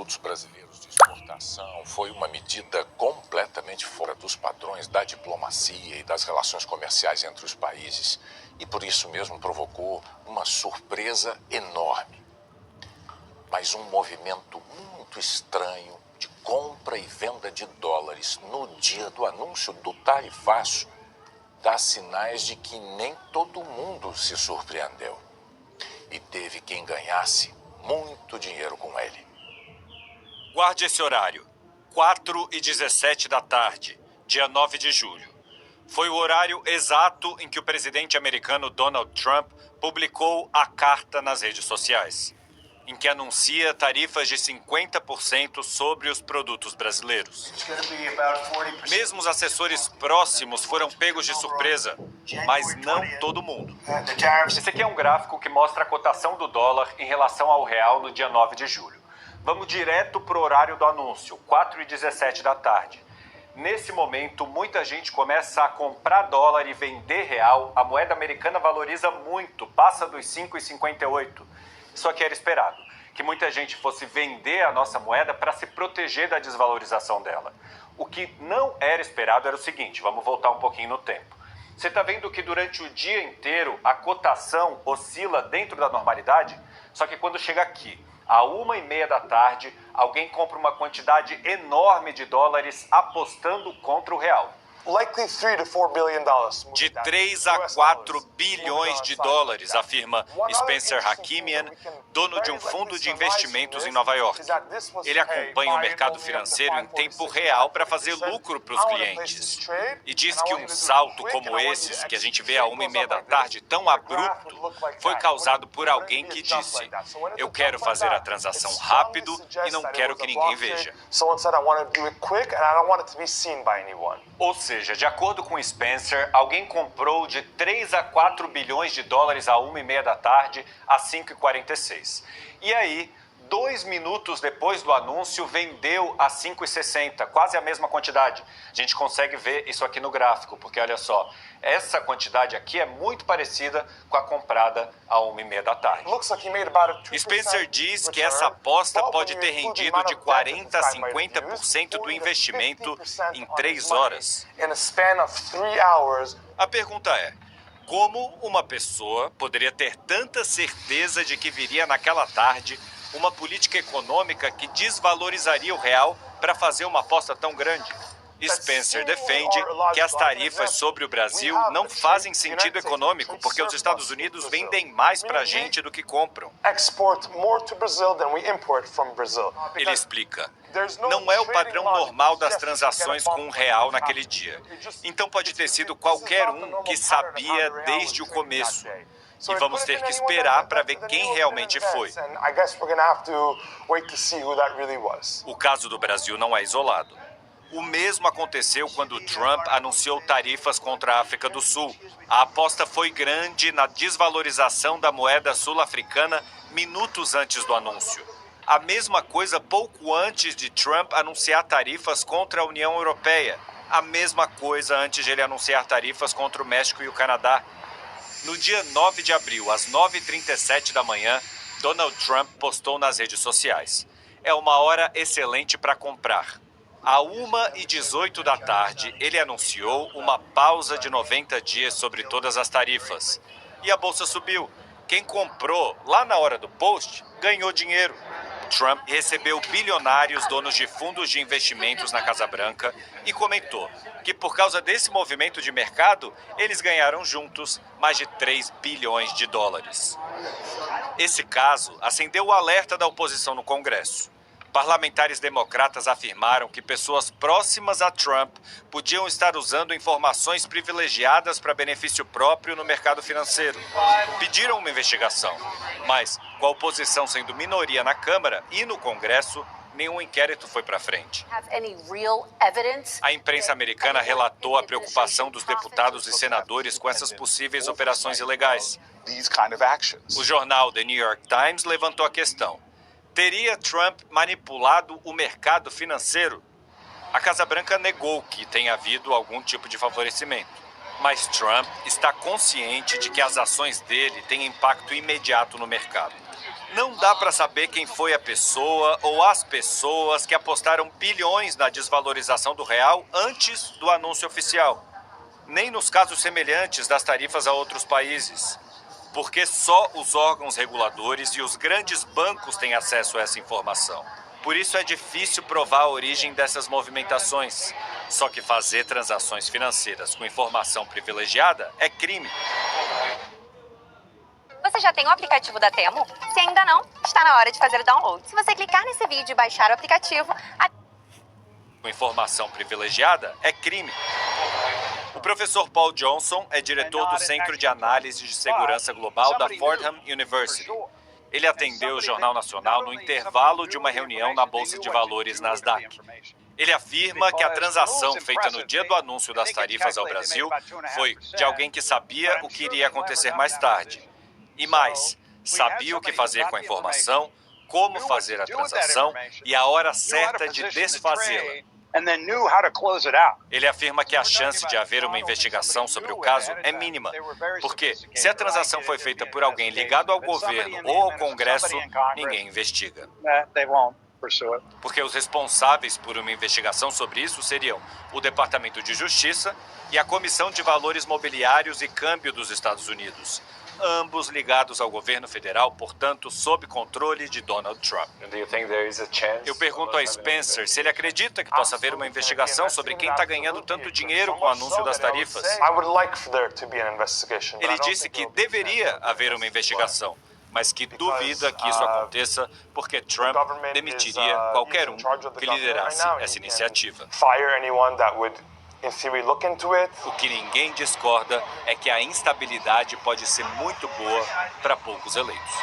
produtos brasileiros de exportação foi uma medida completamente fora dos padrões da diplomacia e das relações comerciais entre os países e por isso mesmo provocou uma surpresa enorme. Mas um movimento muito estranho de compra e venda de dólares no dia do anúncio do tarifaço dá sinais de que nem todo mundo se surpreendeu. E teve quem ganhasse muito dinheiro com ele. Guarde esse horário. 4h17 da tarde, dia 9 de julho. Foi o horário exato em que o presidente americano Donald Trump publicou a carta nas redes sociais, em que anuncia tarifas de 50% sobre os produtos brasileiros. Mesmo os assessores próximos foram pegos de surpresa, mas não todo mundo. Esse aqui é um gráfico que mostra a cotação do dólar em relação ao real no dia 9 de julho. Vamos direto para o horário do anúncio, 4h17 da tarde. Nesse momento, muita gente começa a comprar dólar e vender real. A moeda americana valoriza muito, passa dos 5,58. Só que era esperado que muita gente fosse vender a nossa moeda para se proteger da desvalorização dela. O que não era esperado era o seguinte, vamos voltar um pouquinho no tempo. Você está vendo que durante o dia inteiro a cotação oscila dentro da normalidade? Só que quando chega aqui, à 1h30 da tarde, alguém compra uma quantidade enorme de dólares apostando contra o real. De 3 a 4 bilhões de dólares, afirma Spencer Hakimian, dono de um fundo de investimentos em Nova York. Ele acompanha o mercado financeiro em tempo real para fazer lucro para os clientes. E diz que um salto como esses, que a gente vê à 1h30 da tarde, tão abrupto, foi causado por alguém que disse: eu quero fazer a transação rápido e não quero que ninguém veja. Ou seja, de acordo com Spencer, alguém comprou de 3 a 4 bilhões de dólares à 1h30 da tarde, às 5h46. E aí, 2 minutos depois do anúncio, vendeu a 5,60, quase a mesma quantidade. A gente consegue ver isso aqui no gráfico, porque olha só, essa quantidade aqui é muito parecida com a comprada a 1h30 da tarde. Spencer diz que essa aposta pode ter rendido de 40% a 50% do investimento em 3 horas. A pergunta é: como uma pessoa poderia ter tanta certeza de que viria naquela tarde uma política econômica que desvalorizaria o real para fazer uma aposta tão grande? Spencer defende que as tarifas sobre o Brasil não fazem sentido econômico, porque os Estados Unidos vendem mais para a gente do que compram. Ele explica: não é o padrão normal das transações com o real naquele dia. Então pode ter sido qualquer um que sabia desde o começo. E vamos ter que esperar para ver quem realmente foi. O caso do Brasil não é isolado. O mesmo aconteceu quando Trump anunciou tarifas contra a África do Sul. A aposta foi grande na desvalorização da moeda sul-africana minutos antes do anúncio. A mesma coisa pouco antes de Trump anunciar tarifas contra a União Europeia. A mesma coisa antes de ele anunciar tarifas contra o México e o Canadá. No dia 9 de abril, às 9h37 da manhã, Donald Trump postou nas redes sociais: é uma hora excelente para comprar. À 1h18 da tarde, ele anunciou uma pausa de 90 dias sobre todas as tarifas. E a bolsa subiu. Quem comprou lá na hora do post ganhou dinheiro. Trump recebeu bilionários donos de fundos de investimentos na Casa Branca e comentou que por causa desse movimento de mercado, eles ganharam juntos mais de 3 bilhões de dólares. Esse caso acendeu o alerta da oposição no Congresso. Parlamentares democratas afirmaram que pessoas próximas a Trump podiam estar usando informações privilegiadas para benefício próprio no mercado financeiro. Pediram uma investigação, mas com a oposição sendo minoria na Câmara e no Congresso, nenhum inquérito foi para frente. A imprensa americana relatou a preocupação dos deputados e senadores com essas possíveis operações ilegais. O jornal The New York Times levantou a questão: teria Trump manipulado o mercado financeiro? A Casa Branca negou que tenha havido algum tipo de favorecimento. Mas Trump está consciente de que as ações dele têm impacto imediato no mercado. Não dá para saber quem foi a pessoa ou as pessoas que apostaram bilhões na desvalorização do real antes do anúncio oficial, nem nos casos semelhantes das tarifas a outros países, porque só os órgãos reguladores e os grandes bancos têm acesso a essa informação. Por isso é difícil provar a origem dessas movimentações. Só que fazer transações financeiras com informação privilegiada é crime. Você já tem o aplicativo da Temu? Se ainda não, está na hora de fazer o download. Se você clicar nesse vídeo e baixar o aplicativo... Com informação privilegiada é crime. O professor Paul Johnson é diretor do Centro de Análise de Segurança Global da Fordham University. Ele atendeu o Jornal Nacional no intervalo de uma reunião na Bolsa de Valores Nasdaq. Ele afirma que a transação feita no dia do anúncio das tarifas ao Brasil foi de alguém que sabia o que iria acontecer mais tarde. E mais, sabia o que fazer com a informação, como fazer a transação e a hora certa de desfazê-la. Ele afirma que a chance de haver uma investigação sobre o caso é mínima, porque se a transação foi feita por alguém ligado ao governo ou ao Congresso, ninguém investiga. Porque os responsáveis por uma investigação sobre isso seriam o Departamento de Justiça e a Comissão de Valores Mobiliários e Câmbio dos Estados Unidos, ambos ligados ao governo federal, portanto, sob controle de Donald Trump. Eu pergunto a Spencer se ele acredita que possa haver uma investigação sobre quem está ganhando tanto dinheiro com o anúncio das tarifas. Ele disse que deveria haver uma investigação, mas que duvida que isso aconteça porque Trump demitiria qualquer um que liderasse essa iniciativa. O que ninguém discorda é que a instabilidade pode ser muito boa para poucos eleitos.